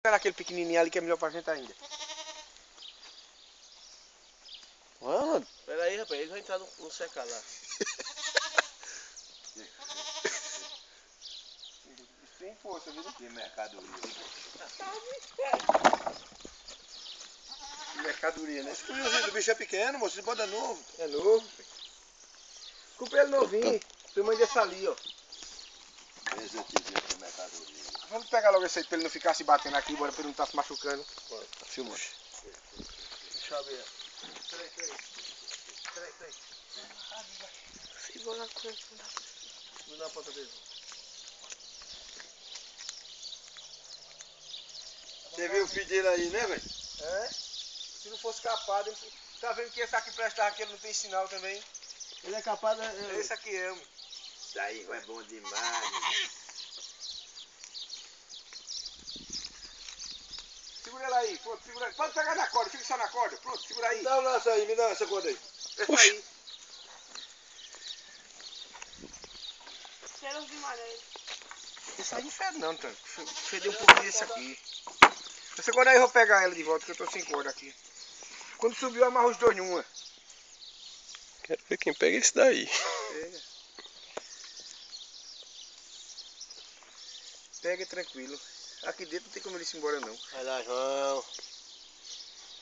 Naquele pequenininho ali que é melhor pra gente ainda. Mano, pera aí, rapaz, ele vai entrar no secar lá. Tem força, viu? Que mercadoria. Mercadoria, né? Esse punhozinho do bicho é pequeno, moço, esse bode é novo. É novo. Comprei ele novinho. Tem mãe desse ali, ó. Esse aqui é mercadoria. Vamos pegar logo esse aí pra ele não ficar se batendo aqui, bora pra ele não estar se machucando. Bora. Filma. Deixa eu abrir. Peraí. Segura a coisa. Não dá a ponta dele. Você viu o filho dele aí, né, velho? É? Se não fosse capaz, ele... Tá vendo que esse aqui prestava que ele não tem sinal também? Ele é capaz de... Esse aqui é, mano. Isso aí é bom demais. Segura ele aí, pronto, segura aí. Pode pegar na corda, fica só na corda. Pronto, segura aí. Me dá o laço aí, me dá essa corda aí. Essa aí. Cheiro de maré. Esse aí não fede não, tanto. Fedeu um pouquinho esse aqui. Essa corda aí eu vou pegar ela de volta, que eu tô sem corda aqui. Quando subiu, eu amarro os dois numa. Quero ver quem pega esse daí. Pega. Pega tranquilo. Aqui dentro não tem como ele ir embora não. Vai lá, João.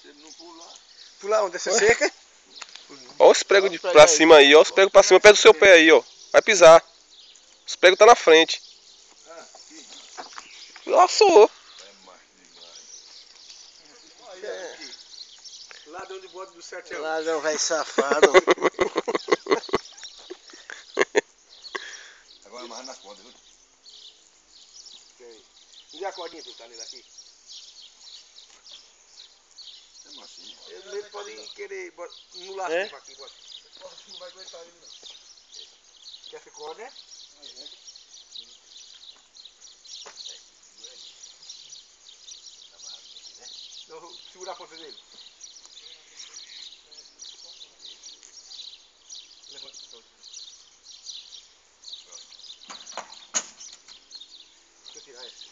Se ele não pular. Pular onde? Essa Ué? seca? Ó os pregos pra cima aí, ó os pregos pra cima, perto do seu pé aí, ó. Vai pisar. Os pregos tá na frente. Laçou. Ladrão de bode do 7 anos. Ladrão, velho safado. Agora amarra nas pontas, viu? Me dá a cordinha pra eu estar nele aqui. É mansinho. Ele pode querer no laço É? aqui, bota. Não vai aguentar ele não. Quer essa corda, né? Não, vou segurar a ponta dele. Levanta. Deixa eu tirar essa.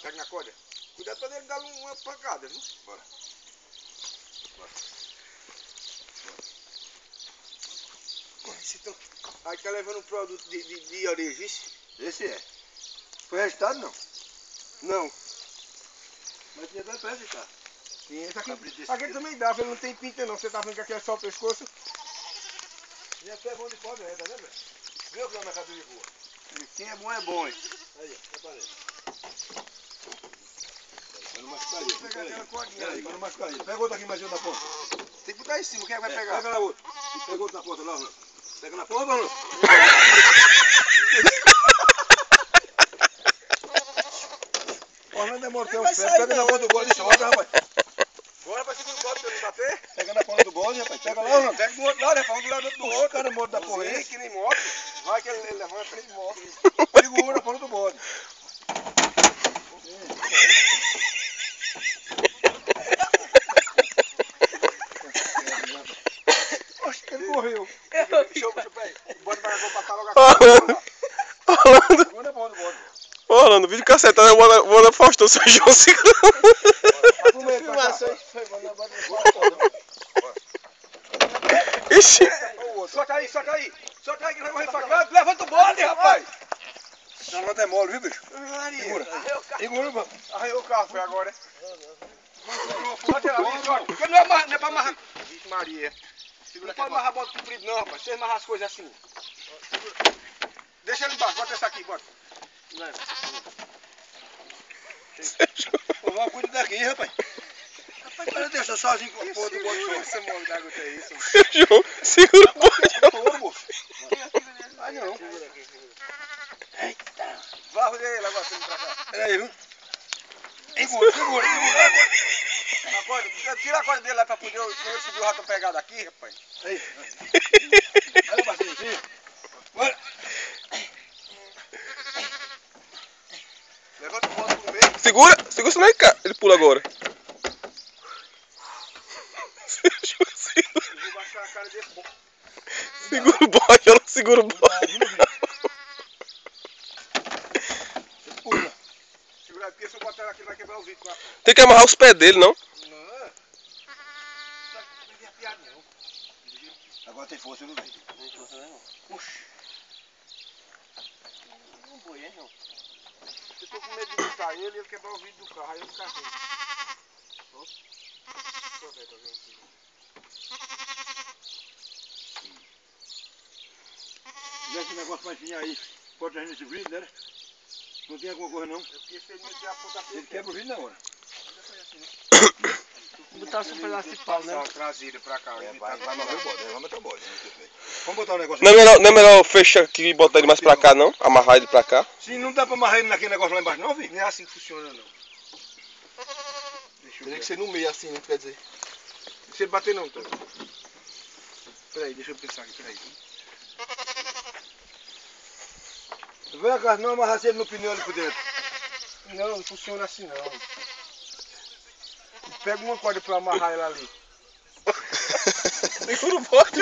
Pega na corda. Cuidado pra ele dar uma pancada, viu? Bora. Aí tá levando um produto de origem. Esse é. Foi registrado, não? Não. Mas tinha dois pra registrar. Sim, esse aqui, Abrir desse aqui jeito. também dá, ele não tem pinta não. Você tá vendo que aqui é só o pescoço? E aqui é bom de corda, tá vendo, velho? Viu que é uma mercadoria boa? Quem é bom é bom, hein? Aí, ó, reparei. Pra não machucar ele. Vou pegar aquela cordinha Peraí, ali. pra não machucar ele. Pega outro aqui mais um na ponta. Tem que botar em cima, quem é que vai pegar? Pega na outra. Pega outro na ponta lá, Orlando. Pega na ponta, Orlando. Orlando é mortão, pega na ponta do bode e solta, rapaz. Bora pra seguir o bode pra ele não bater? Pega na ponta do bode, rapaz. Pega lá, Orlando. Pega do outro lado, rapaz. Um do lado do outro. Cara, morto da porra Sim, aí. que nem moto. Vai que ele levanta, ele morre. Segura na ponta do bode. Oxe, ele morreu. Deixa eu aí. O bode vai passar logo Orlando, Orlando, Segura na ponta do bode. Orlando, vídeo cacetada, eu vou na Faustão, São João segurando. Tá com medo, Filmações foi bom na bota. Ixi, Solta aí. Solta aí que vai morrer facado. Levanta o bode, rapaz. Não, não é mole, viu, bicho? Segura. Segura, mano. Arranhou o carro, foi agora. Solta ali, solta. Porque não é pra amarrar. Vixe Maria. Não pode amarrar bode comprido não, rapaz. Você amarrar as coisas assim. Deixa ele embaixo, bota essa aqui, bota. Pô, vai cuidar daqui, rapaz. Rapaz, cara, deixa sozinho com a porra do bode só. Essa mole d'água que é isso? João, segura o bode. Todo, moço. Ah, não. Varro dele agora, pra cá. Pera aí, viu? Segura. A corda, tira a corda dele lá pra poder o senhor subir o rato pegado aqui, rapaz. Aí. Aí, parceiro, sim. Bora. Levanta o bode pro meio. Segura isso aí, cara. Ele pula agora. Eu vou baixar a cara desse bode. Segura o bode, ela segura o bode. com a pá. Tem que amarrar os pés dele, não? Não. Só que não é piada não. Agora tem força, não vem. Não tem força, né, não? Oxi. Não foi, hein, não? Eu tô com medo de botar ele e ele quebrar o vidro do carro, aí eu ficar ruim. Ó. Deixa eu ver, tá vendo aqui. Se tivesse um negócio pra enfiar aí, protegendo esse vidro, né? Não tem alguma coisa não. É porque se ele meter a ponta aqui, Ele quebra o vidro na hora. Botar só um pedaço de pau, né? passar a traseira pra cá. É, evitar vai de mover o botar. bode, vai meter o bode. Vamos botar um negócio Não aqui. é melhor fechar aqui e botar ele mais pra cá, não? Amarrar ele pra cá. Se não dá pra amarrar ele naquele negócio lá embaixo não, filho? Não é assim que funciona não. Deixa eu Teria ver. que ser no meio assim, né? Quer dizer. Deixa ele bater não, Tony. Peraí, deixa eu pensar aqui, peraí. Vem cá, não amarrasse ele no pneu ali por dentro. Não, não funciona assim não. Pega uma corda pra eu amarrar ela ali. Segura o bote.